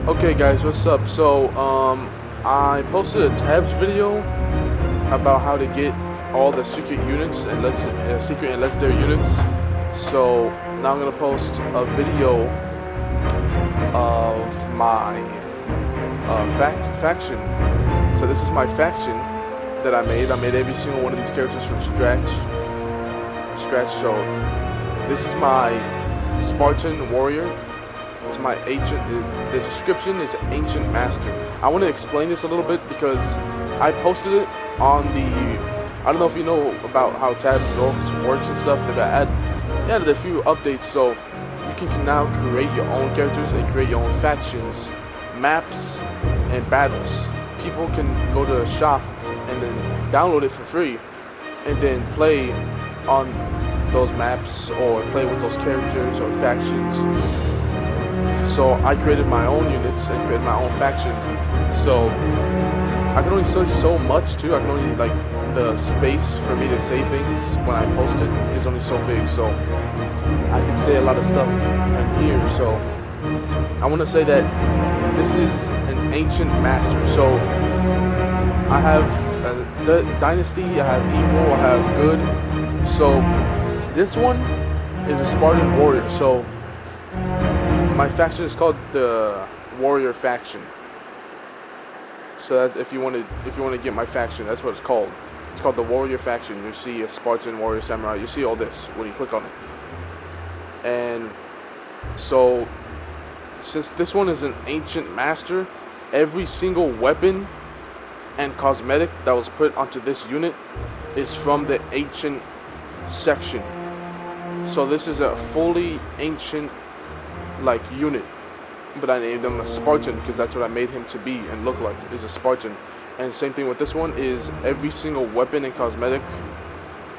Okay guys, what's up? I posted a tabs video about how to get all the secret units and secret and legendary units. So now I'm gonna post a video of my faction. So this is my faction that I made. I made every single one of these characters from scratch. So this is my Spartan warrior. It's my ancient. The description is ancient master. I want to explain this a little bit because I posted it on the. I don't know if you know about how tabs works and stuff. They added a few updates, so you can now create your own characters and create your own factions, maps, and battles. People can go to a shop and then download it for free, and then play on those maps or play with those characters or factions. So I created my own units and created my own faction. So I can only say so much too. I can only the space for me to say things when I post it is only so big. So I can say a lot of stuff in here. So I want to say that this is an ancient master. So I have the dynasty. I have evil. I have good. So this one is a Spartan warrior. So my faction is called the Warrior Faction. So that's if you want to get my faction, that's what it's called. It's called the Warrior Faction. You see a Spartan, Warrior, Samurai. You see all this when you click on it. And so since this one is an ancient master, every single weapon and cosmetic that was put onto this unit is from the ancient section. So this is a fully ancient unit, but I named him a Spartan because that's what I made him to be and look like, is a Spartan. And same thing with this one, is every single weapon and cosmetic,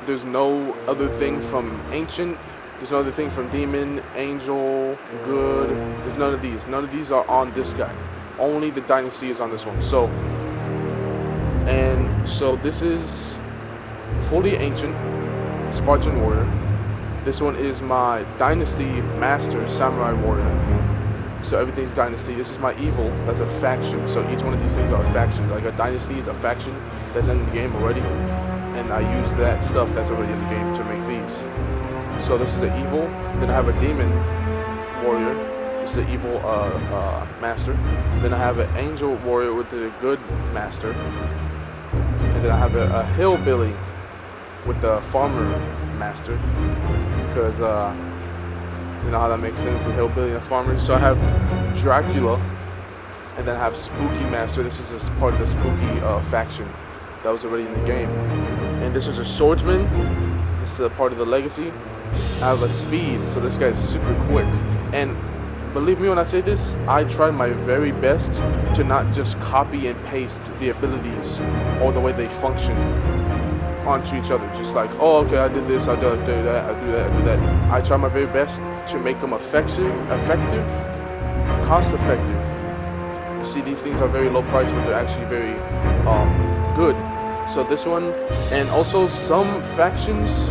there's no other thing from ancient, there's no other thing from demon, angel, good, there's none of these are on this guy. Only the dynasty is on this one. So this is fully ancient Spartan warrior. This one is my Dynasty Master Samurai Warrior. So everything's Dynasty. This is my evil. That's a faction. So each one of these things are a faction. Like a Dynasty is a faction that's in the game already. And I use that stuff that's already in the game to make these. So this is the evil. Then I have a Demon Warrior. This is the evil master. Then I have an Angel Warrior with the good master. And then I have a Hillbilly with the Farmer Master, because you know how that makes sense, the hillbilly and the farmer. So I have Dracula, and then I have Spooky Master. This is just part of the Spooky faction that was already in the game. And this is a Swordsman. This is a part of the Legacy. I have a Speed, so this guy's super quick. And believe me when I say this, I try my very best to not just copy and paste the abilities or the way they function onto each other, just like, oh, okay, I did this, I do that, I do that, I do that. I try my very best to make them effective, cost effective. You see, these things are very low price, but they're actually very good. So this one, and also some factions,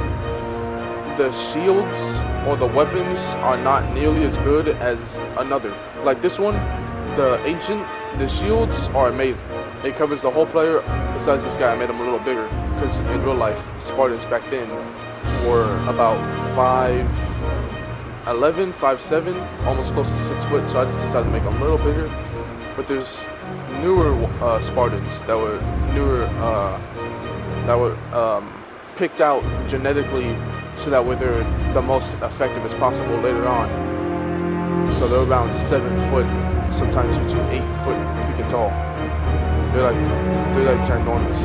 the shields or the weapons are not nearly as good as another. Like this one, the ancient, the shields are amazing. It covers the whole player. Besides this guy, I made him a little bigger because in real life, Spartans back then were about 5'11", 5'7", almost close to 6 foot. So I just decided to make them a little bigger. But there's newer Spartans that were picked out genetically so that way they're the most effective as possible later on. So they're around 7 foot, sometimes between 8 foot freaking tall. They're like ginormous.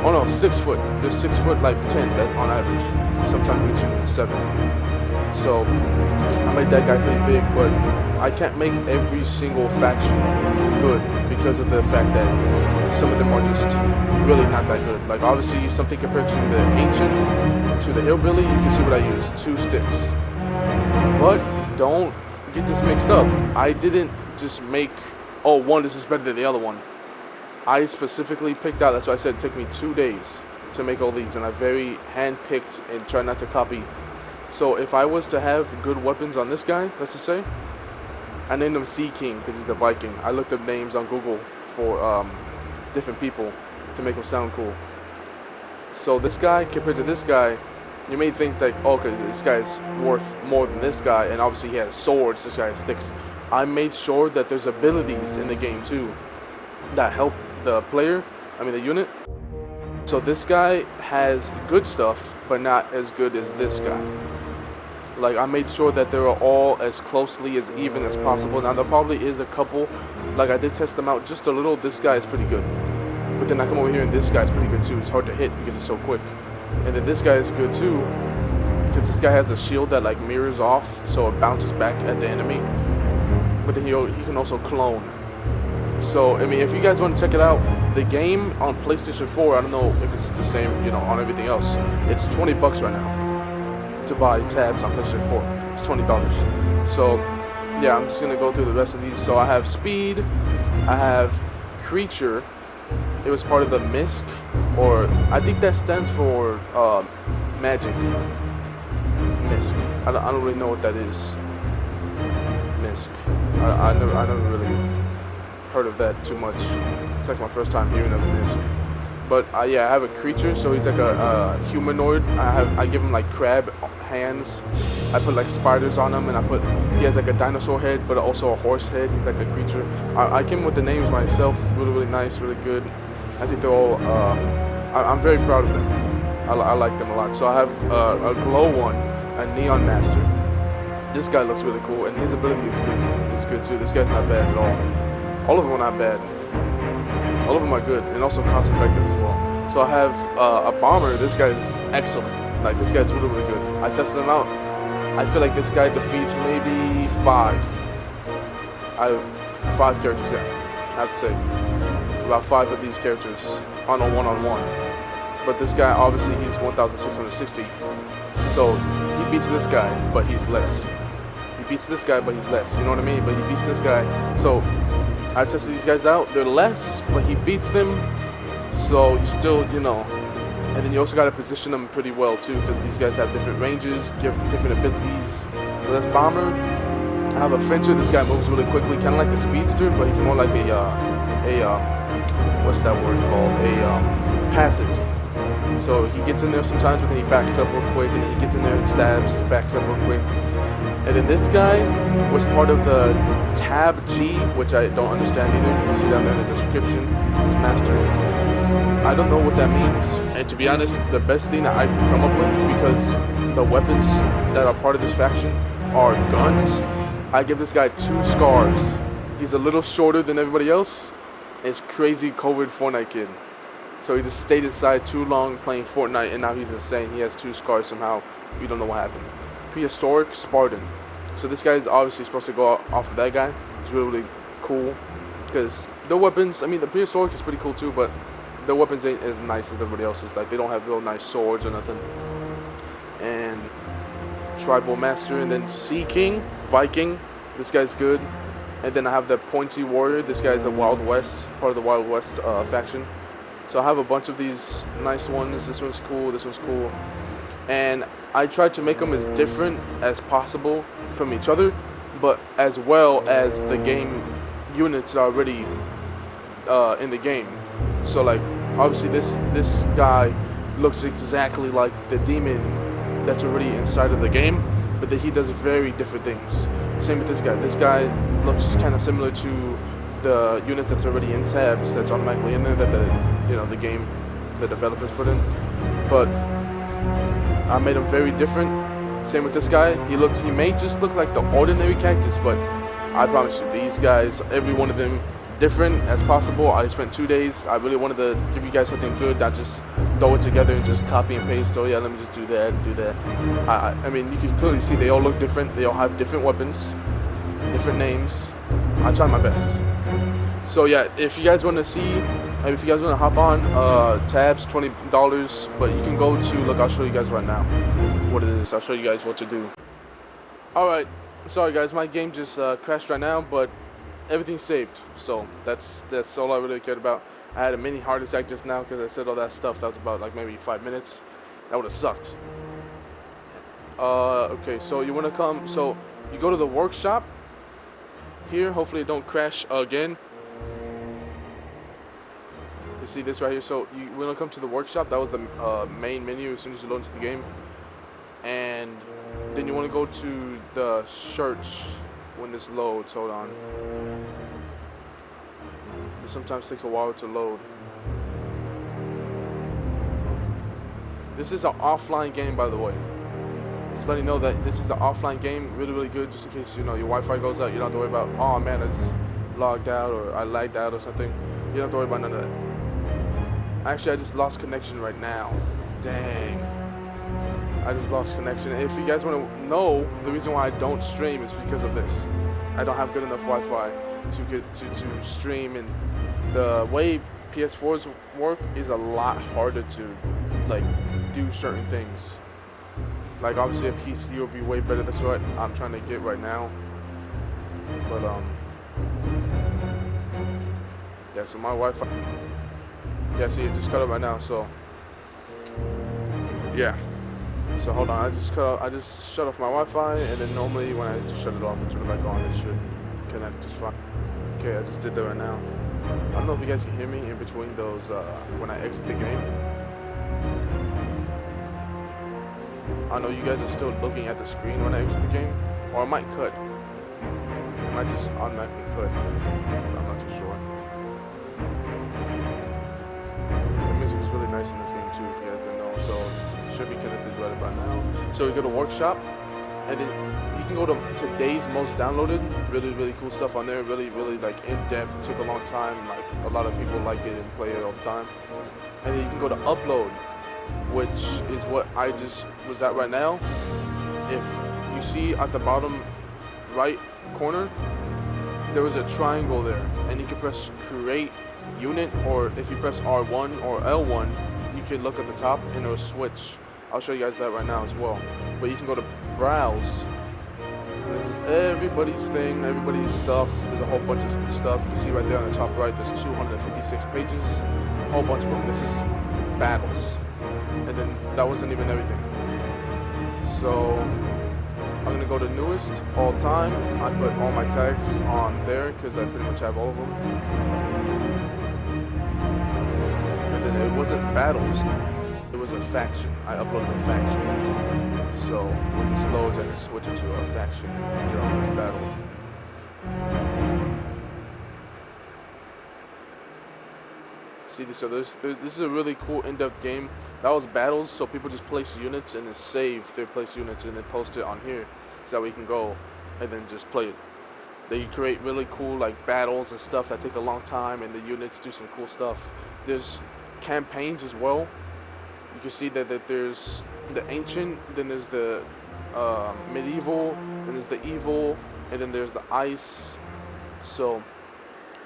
Oh no, 6 foot. They're 6 foot like 10 on average. Sometimes between 7. So I made that guy pretty big, but I can't make every single faction good because of the fact that some of them are just really not that good. Like obviously something compared to the ancient, to the hillbilly, you can see what I use, 2 sticks. But don't get this mixed up. I didn't just make, oh, one, this is better than the other one. I specifically picked out, that's why I said it took me 2 days to make all these, and I very hand-picked and try not to copy. So if I was to have good weapons on this guy, let's just say, I named him Sea King because he's a Viking. I looked up names on Google for different people to make him sound cool. So this guy compared to this guy, you may think like, oh, okay, this guy's worth more than this guy, and obviously he has swords, this guy has sticks. I made sure that there's abilities in the game too that help the player, the unit. So this guy has good stuff, but not as good as this guy. Like, I made sure that they were all as closely as even as possible. Now, there probably is a couple, like I did test them out just a little. This guy is pretty good. But then I come over here and this guy's pretty good too. It's hard to hit because it's so quick. And then this guy is good too, because this guy has a shield that like mirrors off, so it bounces back at the enemy. But then he can also clone. So, if you guys want to check it out, the game on PlayStation 4, I don't know if it's the same, on everything else. It's $20 right now to buy tabs on PlayStation 4. It's $20. So, yeah, I'm just going to go through the rest of these. So, I have Speed, I have Creature. It was part of the MISC, or I think that stands for Magic. MISC. I don't really know what that is. MISC. I never really heard of that too much. It's like my first time hearing of this. But yeah, I have a Creature, so he's like a humanoid. I give him like crab hands. I put like spiders on him, and he has like a dinosaur head, but also a horse head. He's like a Creature. I came with the names myself. Really nice, really good. I think they're all. I'm very proud of them. I like them a lot. So I have a glow one, a Neon Master. This guy looks really cool, and his ability is good too. This guy's not bad at all. All of them are not bad. All of them are good, and also cost effective as well. So I have a Bomber. This guy is excellent. Like, this guy's really good. I tested him out. I feel like this guy defeats maybe 5 out of 5 characters. Yeah, I have to say about 5 of these characters on a one-on-one. But this guy, obviously, he's 1,660. So he beats this guy, but he's less. He beats this guy, but he's less. You know what I mean? But he beats this guy. So I tested these guys out. They're less, but he beats them. So you still, And then you also got to position them pretty well too, because these guys have different ranges, different abilities. So that's Bomber. I have a Fencer. This guy moves really quickly, kind of like the Speedster, but he's more like what's that word called? Passive. So he gets in there sometimes, but then he backs up real quick, and then he gets in there and stabs, backs up real quick. And then this guy was part of the Tab G, which I don't understand either. You see down there in the description. It's Master. I don't know what that means. And to be honest, the best thing that I can come up with, because the weapons that are part of this faction are guns, I give this guy 2 scars. He's a little shorter than everybody else. It's crazy COVID Fortnite kid. So he just stayed inside too long playing Fortnite, and now he's insane. He has 2 scars somehow. We don't know what happened. Prehistoric Spartan. So this guy is obviously supposed to go off of that guy. It's really cool, because the weapons, the Prehistoric is pretty cool too, but the weapons ain't as nice as everybody else's. Like, they don't have real nice swords or nothing. And Tribal Master, and then Sea King, Viking. This guy's good. And then I have the Pointy Warrior. This guy's a Wild West, part of the Wild West faction. So I have a bunch of these nice ones. This one's cool, this one's cool. And I tried to make them as different as possible from each other, but as well as the game units that are already in the game. So, like, obviously this guy looks exactly like the demon that's already inside of the game, but that he does very different things. Same with this guy. This guy looks kind of similar to the unit that's already in tabs, that's automatically in there, that the game, the developers put in. But I made him very different. Same with this guy. He may just look like the ordinary cactus, but I promise you, these guys, every one of them, different as possible. I spent 2 days. I really wanted to give you guys something good, not just throw it together and just copy and paste. So yeah, let me just do that and do that. You can clearly see they all look different. They all have different weapons, different names. I tried my best. So yeah, if you guys want to see, if you guys want to hop on, tabs $20, but you can go to, look, I'll show you guys right now what it is. I'll show you guys what to do. Alright, sorry guys, my game just crashed right now, but everything's saved. So that's all I really cared about. I had a mini heart attack just now because I said all that stuff. That was about like maybe 5 minutes. That would have sucked. Okay, so you want to come, so you go to the workshop, here. Hopefully it don't crash again. You see this right here. So you when it come to the workshop, that was the main menu as soon as you load into the game, and then you want to go to the search when this loads. Hold on. It sometimes takes a while to load. This is an offline game, by the way. Just letting you know that this is an offline game, really, really good, just in case, you know, your Wi-Fi goes out. You don't have to worry about, oh man, I just logged out or I lagged out or something. You don't have to worry about none of that. Actually, I just lost connection right now. Dang. I just lost connection. If you guys want to know, the reason why I don't stream is because of this. I don't have good enough Wi-Fi to stream, and the way PS4s work is a lot harder to, like, do certain things. Like, obviously a PC will be way better. That's what I'm trying to get right now. But yeah, so my Wi-Fi, yeah, see, it just cut up right now. So yeah, so hold on, I just shut off my Wi-Fi, and then normally when I just shut it off and turn it back on, it should connect just fine. Okay, I just did that right now. I don't know if you guys can hear me in between those when I exit the game. I know you guys are still looking at the screen when I exit the game, or it might cut. It might just automatically cut. I'm not too sure. The music is really nice in this game too, if you guys didn't know. So it should be connected right about now. So we go to workshop, and then you can go to today's most downloaded. Really, really cool stuff on there. Really, really like in depth. It took a long time. Like a lot of people like it and play it all the time. And then you can go to upload, which is what I just was at right now. If you see at the bottom right corner, there was a triangle there, and you can press create unit, or if you press R1 or L1, you can look at the top and it'll switch. I'll show you guys that right now as well. But you can go to browse. Everybody's thing, everybody's stuff. There's a whole bunch of stuff. You can see right there on the top right, there's 256 pages. A whole bunch of them. This is battles. And then that wasn't even everything. So I'm gonna go to newest all time. I put all my tags on there because I pretty much have all of them. And then it wasn't battles, it was a faction. I uploaded a faction. So when this loads, I can switch it to a faction and you're on battle. See, so this is a really cool in-depth game. That was battles, so people just place units and then save their place units and then post it on here, so that we can go and then just play it. They create really cool like battles and stuff that take a long time, and the units do some cool stuff. There's campaigns as well. You can see that there's the ancient, then there's the medieval, then there's the evil, and then there's the ice. So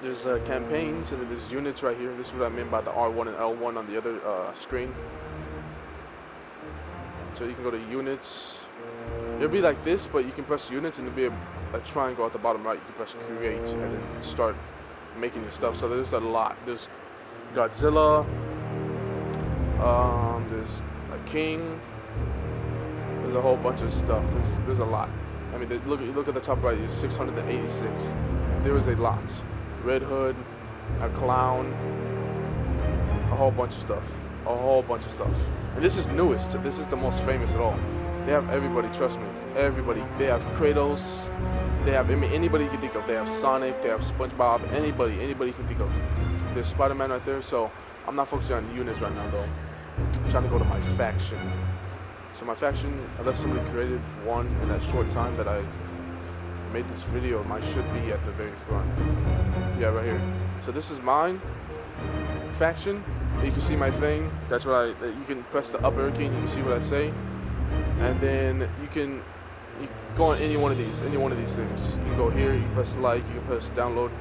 there's campaigns, and then there's units right here. This is what I mean by the R1 and L1 on the other screen. So you can go to units. It'll be like this, but you can press units and there'll be a triangle at the bottom right. You can press create and then start making your stuff. So there's a lot. There's Godzilla. There's a king. There's a whole bunch of stuff. There's a lot. I mean, look at the top right. There's 686. There is a lot. Red Hood, a clown, a whole bunch of stuff. A whole bunch of stuff. And this is newest. This is the most famous at all. They have everybody, trust me. Everybody. They have Kratos. They have, I mean, anybody you can think of. They have Sonic. They have SpongeBob. Anybody you can think of. There's Spider-Man right there. So I'm not focusing on units right now, though. I'm trying to go to my faction. So my faction, unless somebody created one in that short time that I made this video, mine should be at the very front. Yeah, right here. So this is mine faction. You can see my thing. That's what you can press the up arrow key and you can see what I say. And then you can go on any one of these things. You can go here, you can press like, you can press download.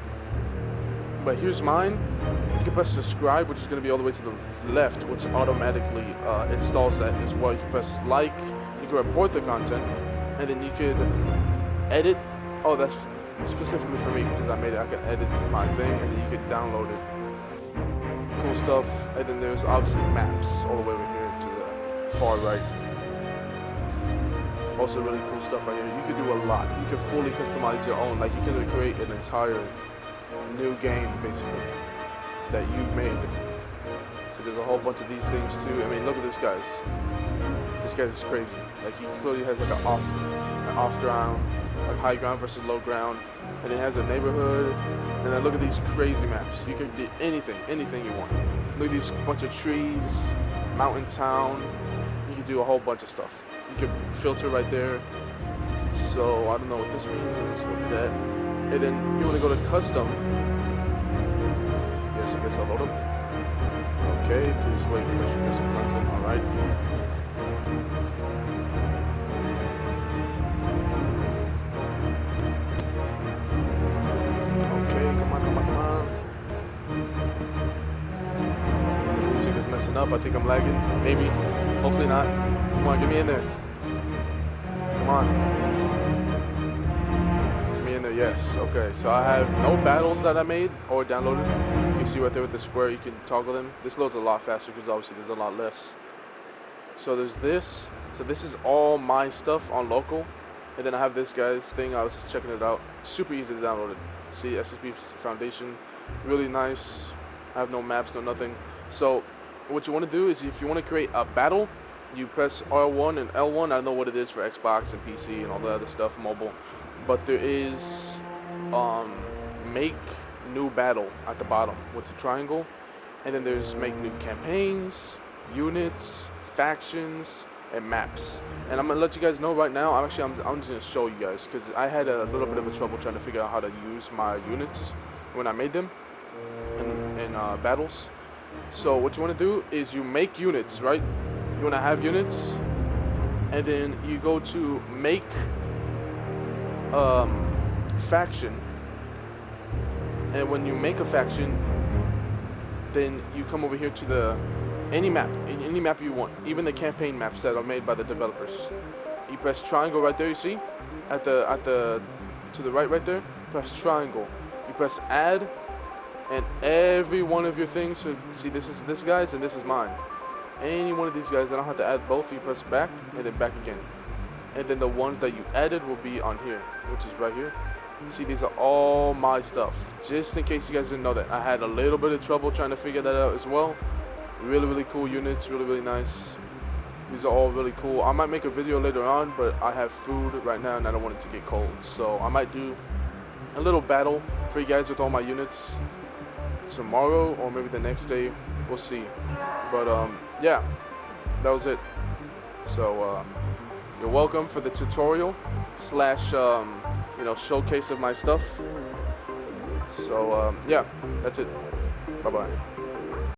But here's mine. You can press subscribe, which is going to be all the way to the left, which automatically installs that as well. You can press like, you can report the content, and then you could edit. Oh, that's specifically for me because I made it. I can edit my thing, and then you could download it. Cool stuff. And then there's obviously maps all the way over here to the far right. Also really cool stuff right here. You can do a lot. You can fully customize your own. Like you can create an entire new game basically that you've made. So there's a whole bunch of these things too. I mean, look at this guy's. This guy's crazy. Like he clearly has like an off ground, like high ground versus low ground, and it has a neighborhood. And then look at these crazy maps. You can get anything you want. Look at these bunch of trees, mountain town. You can do a whole bunch of stuff. You can filter right there. So I don't know what this means. Let's go with that. And then you want to go to custom. Yes, I guess I'll load them. Okay, please wait for custom content. All right. Okay, come on. The music is messing up. I think I'm lagging. Maybe. Hopefully not. Come on, get me in there. Come on. Get me in there, yes. Okay, so I have no battles that I made or downloaded. You can see right there with the square, you can toggle them. This loads a lot faster because obviously there's a lot less. So there's this. So this is all my stuff on local. And then I have this guy's thing. I was just checking it out. Super easy to download it. See, SSP Foundation. Really nice. I have no maps, no nothing. So what you want to do is if you want to create a battle, you press R1 and L1. I don't know what it is for Xbox and PC and all the other stuff, mobile. But there is make new battle at the bottom with the triangle. And then there's make new campaigns, units, factions, and maps. And I'm gonna let you guys know right now. I'm just gonna show you guys because I had a little bit of a trouble trying to figure out how to use my units when I made them in battles. So what you want to do is you make units, right? You want to have units, and then you go to make faction. And when you make a faction, then you come over here to any map you want, even the campaign maps that are made by the developers. You press triangle right there, you see? To the right there, press triangle. You press add, and every one of your things, so see this is this guy's and this is mine. Any one of these guys, I don't have to add both, you press back, and then back again. And then the ones that you added will be on here, which is right here. See, these are all my stuff. Just in case you guys didn't know that. I had a little bit of trouble trying to figure that out as well. Really cool units, really nice. These are all really cool. I might make a video later on, but I have food right now and I don't want it to get cold. So I might do a little battle for you guys with all my units tomorrow or maybe the next day. We'll see. But yeah, that was it. So you're welcome for the tutorial slash showcase of my stuff. So yeah, that's it. Bye bye.